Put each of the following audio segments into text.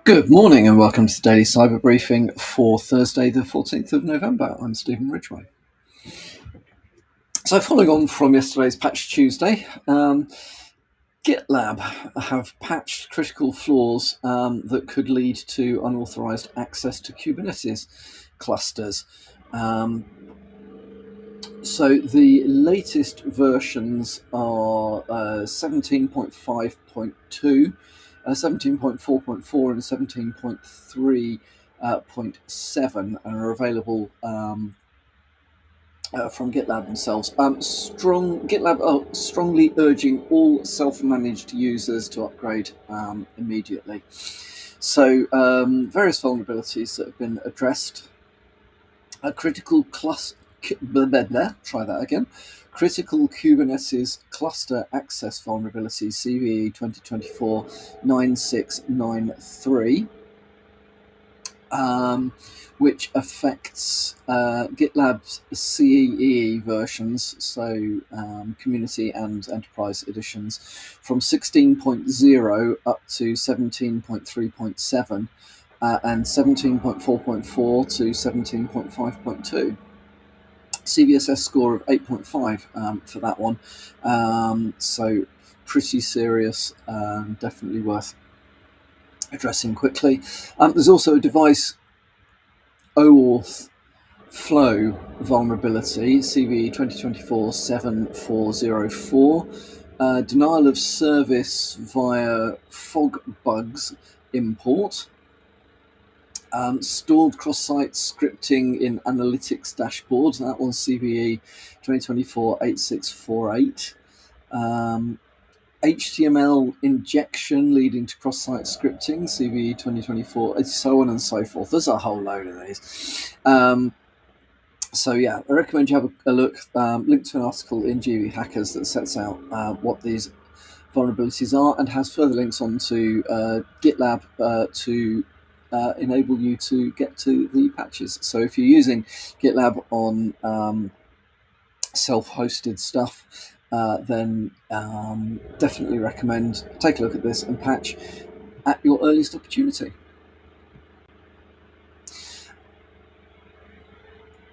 Good morning and welcome to the Daily Cyber Briefing for Thursday, the 14th of November. I'm Stephen Ridgway. So, following on from yesterday's Patch Tuesday, GitLab have patched critical flaws that could lead to unauthorized access to Kubernetes clusters. So the latest versions are 17.5.2, 17.4.4 and 17.3.7 and are available from GitLab themselves. GitLab are strongly urging all self-managed users to upgrade immediately. So various vulnerabilities that have been addressed. A critical cluster. Try that again. Critical Kubernetes cluster access vulnerability CVE 2024-9693, which affects GitLab's CEE versions, so community and enterprise editions, from 16.0 up to 17.3.7. And 17.4.4 to 17.5.2. CVSS score of 8.5 for that one. So pretty serious, definitely worth addressing quickly. There's also a device OAuth flow vulnerability, CVE 2024-7404, denial of service via FogBugs import. Stored cross-site scripting in analytics dashboards. That one's CVE 2024-8648. HTML injection leading to cross-site scripting, CVE 2024, so on and so forth. There's a whole load of these. So yeah, I recommend you have a look. Link to an article in GV Hackers that sets out what these vulnerabilities are and has further links onto GitLab to enable you to get to the patches. So if you're using GitLab on self-hosted stuff, then definitely recommend take a look at this and patch at your earliest opportunity.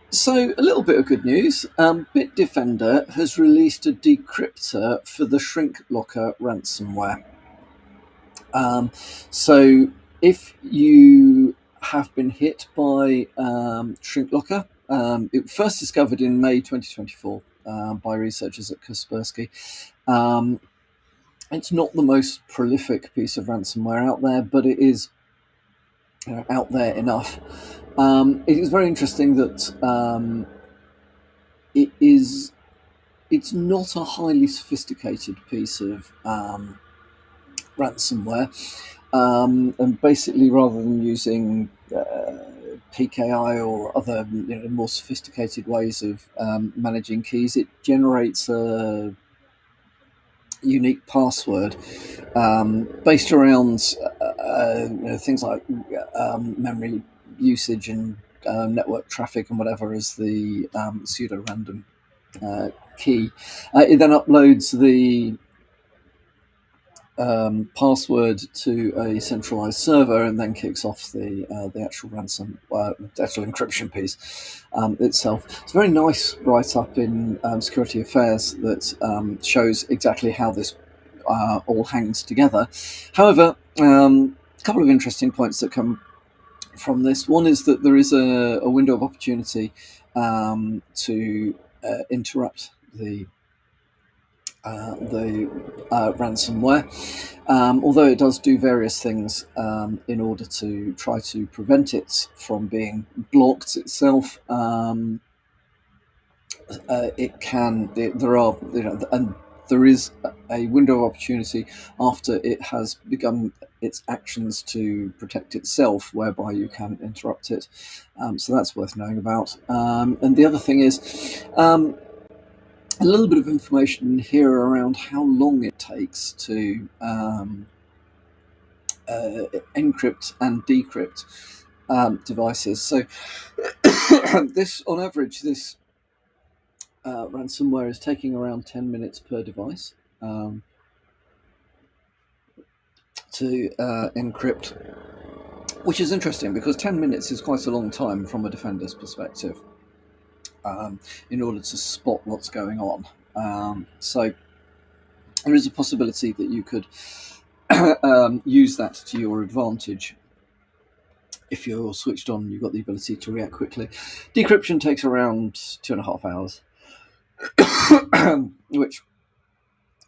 So a little bit of good news. Bitdefender has released a decryptor for the ShrinkLocker ransomware. So if you have been hit by ShrinkLocker, it was first discovered in May 2024 by researchers at Kaspersky. It's not the most prolific piece of ransomware out there, but it is out there enough. It is very interesting that it's not a highly sophisticated piece of ransomware. And basically, rather than using PKI or other more sophisticated ways of managing keys, it generates a unique password based around things like memory usage and network traffic and whatever as the pseudo-random key. It then uploads the password to a centralized server and then kicks off the actual the actual encryption piece itself. It's a very nice write-up in Security Affairs that shows exactly how this all hangs together. However, a couple of interesting points that come from this. One is that there is a window of opportunity to interrupt the ransomware, although it does do various things in order to try to prevent it from being blocked itself. There is a window of opportunity after it has begun its actions to protect itself, whereby you can interrupt it. So that's worth knowing about. And the other thing is a little bit of information here around how long it takes to encrypt and decrypt devices. So this, on average, this ransomware is taking around 10 minutes per device. to encrypt, which is interesting because 10 minutes is quite a long time from a defender's perspective, in order to spot what's going on. So there is a possibility that you could use that to your advantage. If you're switched on, you've got the ability to react quickly. Decryption takes around 2.5 hours, which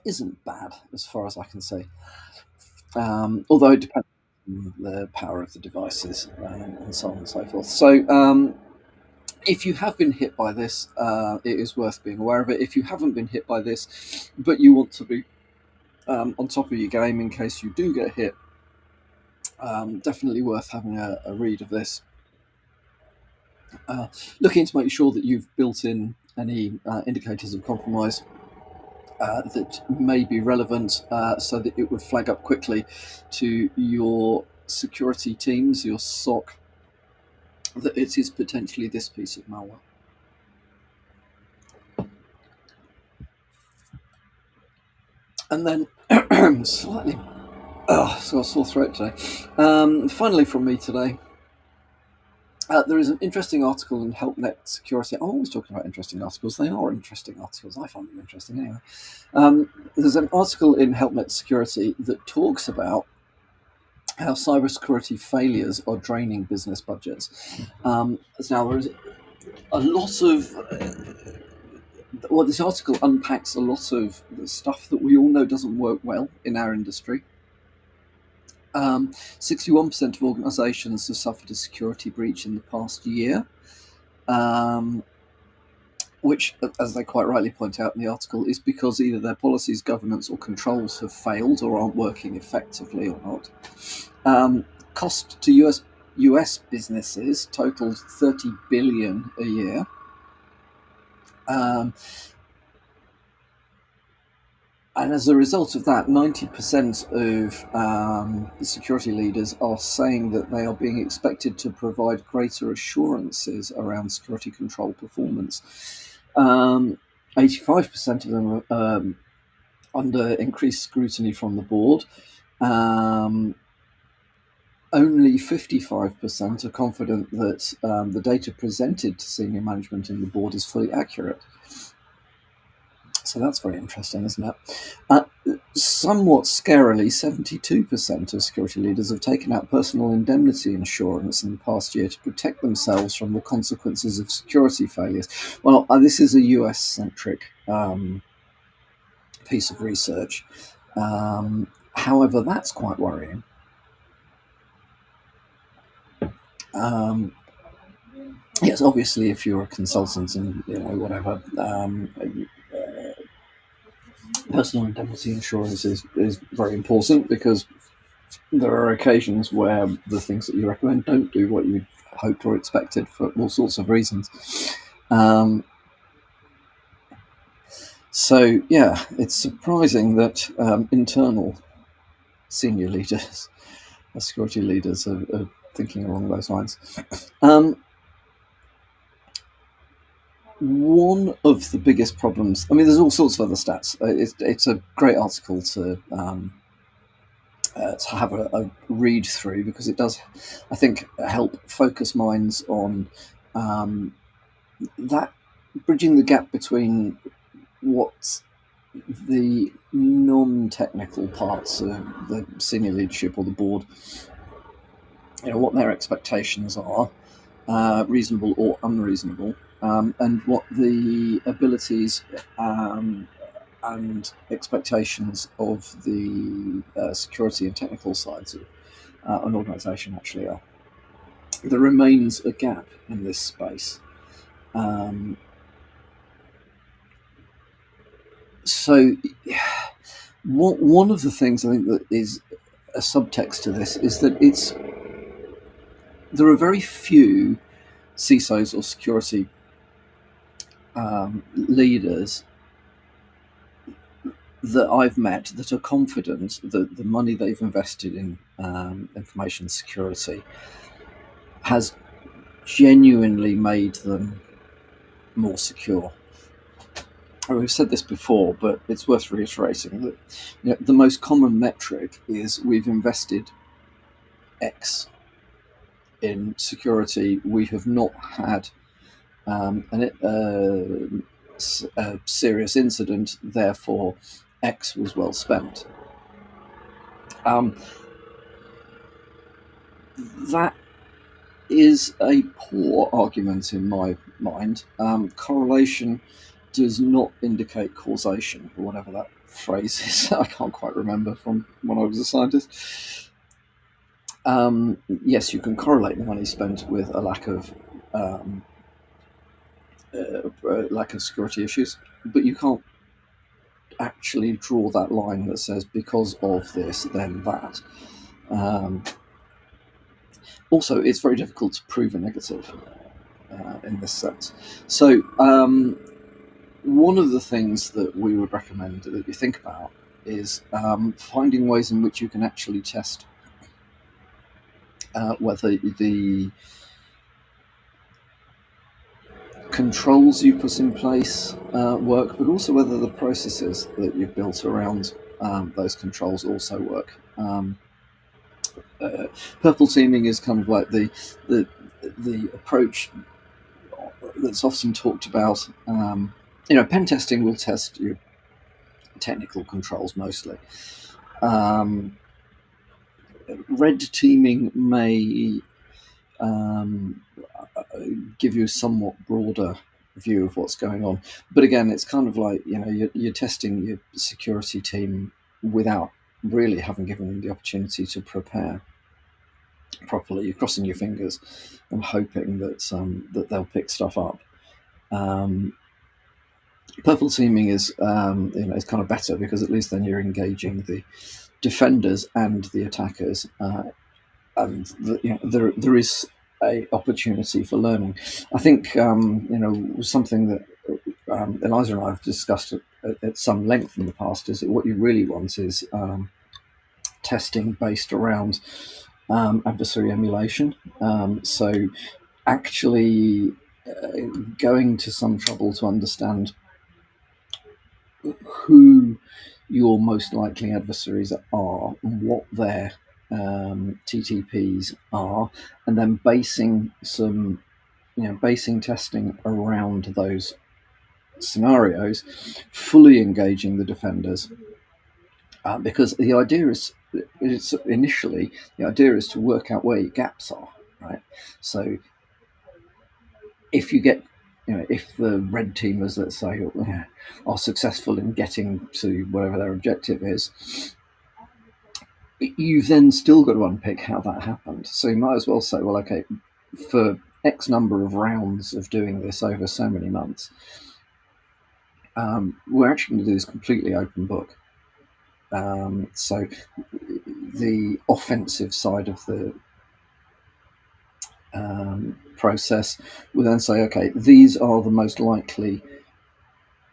isn't bad as far as I can see. Although it depends on the power of the devices, and so on and so forth. So if you have been hit by this, it is worth being aware of it. If you haven't been hit by this, but you want to be on top of your game in case you do get hit, definitely worth having a read of this. Looking to make sure that you've built in any indicators of compromise that may be relevant, so that it would flag up quickly to your security teams, your SOC, that it is potentially this piece of malware. And then slightly, so a sore throat today. Finally from me today, there is an interesting article in HelpNet Security. I'm always talking about interesting articles. They are interesting articles. I find them interesting anyway. There's an article in HelpNet Security that talks about how cybersecurity failures are draining business budgets. Now, there is a lot of... well, this article unpacks a lot of the stuff that we all know doesn't work well in our industry. 61% of organisations have suffered a security breach in the past year, which, as they quite rightly point out in the article, is because either their policies, governance or controls have failed or aren't working effectively or not. Cost to US businesses totaled $30 billion a year. And as a result of that, 90% of the security leaders are saying that they are being expected to provide greater assurances around security control performance. 85% of them are under increased scrutiny from the board. Only 55% are confident that the data presented to senior management and the board is fully accurate. So that's very interesting, isn't it? Somewhat scarily, 72% of security leaders have taken out personal indemnity insurance in the past year to protect themselves from the consequences of security failures. Well, this is a US-centric piece of research. However, that's quite worrying. Yes, obviously, if you're a consultant and whatever, personal indemnity insurance is very important, because there are occasions where the things that you recommend don't do what you hoped or expected for all sorts of reasons. So yeah, it's surprising that internal senior leaders, security leaders, are thinking along those lines. One of the biggest problems, I mean, there's all sorts of other stats. It's a great article to have a read through, because it does, I think, help focus minds on that, bridging the gap between what the non-technical parts of the senior leadership or the board, what their expectations are, reasonable or unreasonable, and what the abilities and expectations of the security and technical sides of an organisation actually are. There remains a gap in this space. So one of the things I think that is a subtext to this is that there are very few CISOs or security leaders that I've met that are confident that the money they've invested in information security has genuinely made them more secure. we've said this before, but it's worth reiterating that the most common metric is we've invested X in security. We have not had a serious incident, therefore X was well spent. That is a poor argument in my mind. Correlation does not indicate causation, or whatever that phrase is. I can't quite remember from when I was a scientist. Yes, you can correlate the money spent with a lack of security issues, but you can't actually draw that line that says because of this, then that. Also, it's very difficult to prove a negative in this sense. So, one of the things that we would recommend that you think about is finding ways in which you can actually test whether the controls you put in place work, but also whether the processes that you've built around those controls also work. Purple teaming is kind of like the approach that's often talked about. Pen testing will test your technical controls mostly. Red teaming may give you a somewhat broader view of what's going on, but again, it's kind of like you're testing your security team without really having given them the opportunity to prepare properly. You're crossing your fingers and hoping that they'll pick stuff up. Purple teaming is is kind of better because at least then you're engaging the defenders and the attackers, and there is a opportunity for learning. I think something that Eliza and I have discussed at some length in the past is that what you really want is testing based around adversary emulation. So actually going to some trouble to understand who your most likely adversaries are and what their TTPs are, and then basing testing around those scenarios, fully engaging the defenders, because the idea is to work out where your gaps are, right? So if you get if the red teamers, let's say, are successful in getting to whatever their objective is, you've then still got to unpick how that happened. So you might as well say, well, okay, for X number of rounds of doing this over so many months, we're actually going to do this completely open book. So the offensive side of the process will then say, okay, these are the most likely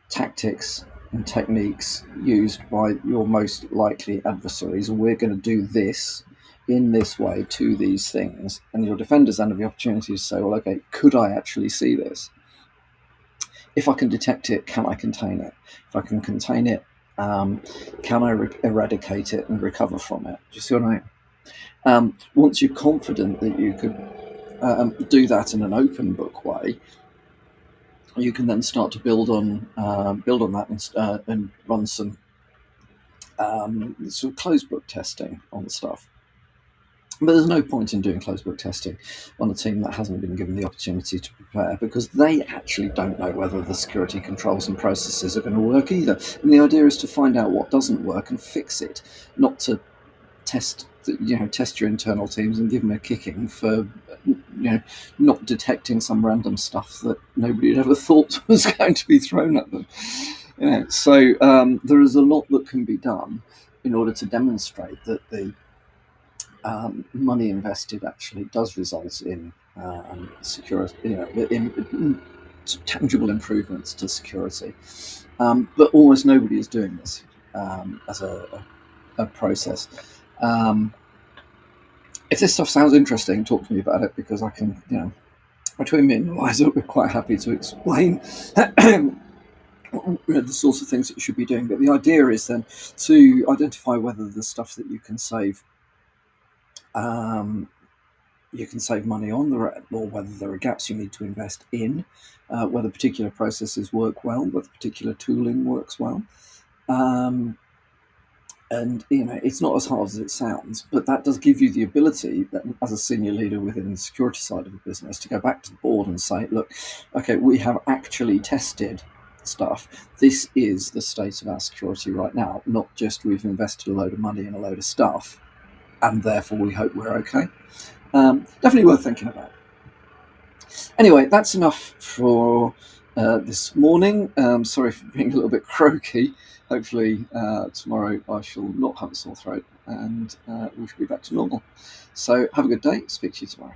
tactics and techniques used by your most likely adversaries. We're going to do this in this way to these things, and your defenders then have the opportunity to say, well, okay, could I actually see this? If I can detect it, can I contain it? If I can contain it, can I eradicate it and recover from it? Do you see what I mean? Once you're confident that you could do that in an open book way, you can then start to build on that and run some sort of closed book testing on stuff. But there's no point in doing closed book testing on a team that hasn't been given the opportunity to prepare, because they actually don't know whether the security controls and processes are going to work either. And the idea is to find out what doesn't work and fix it, not to test your internal teams and give them a kicking for not detecting some random stuff that nobody had ever thought was going to be thrown at them. So there is a lot that can be done in order to demonstrate that the money invested actually does result in security, in tangible improvements to security. But almost nobody is doing this as a process. If this stuff sounds interesting, talk to me about it, because I can, between me and Eliza, we're quite happy to explain the sorts of things that you should be doing. But the idea is then to identify whether the stuff that um, you can save money on, or whether there are gaps you need to invest in, whether particular processes work well, whether particular tooling works well. Um, and it's not as hard as it sounds, but that does give you the ability, that as a senior leader within the security side of the business, to go back to the board and say, look, okay, we have actually tested stuff. This is the state of our security right now, not just we've invested a load of money in a load of stuff and therefore we hope we're okay. Definitely worth thinking about. Anyway, that's enough for this morning. Sorry for being a little bit croaky. Hopefully tomorrow I shall not have a sore throat and we shall be back to normal. So have a good day. Speak to you tomorrow.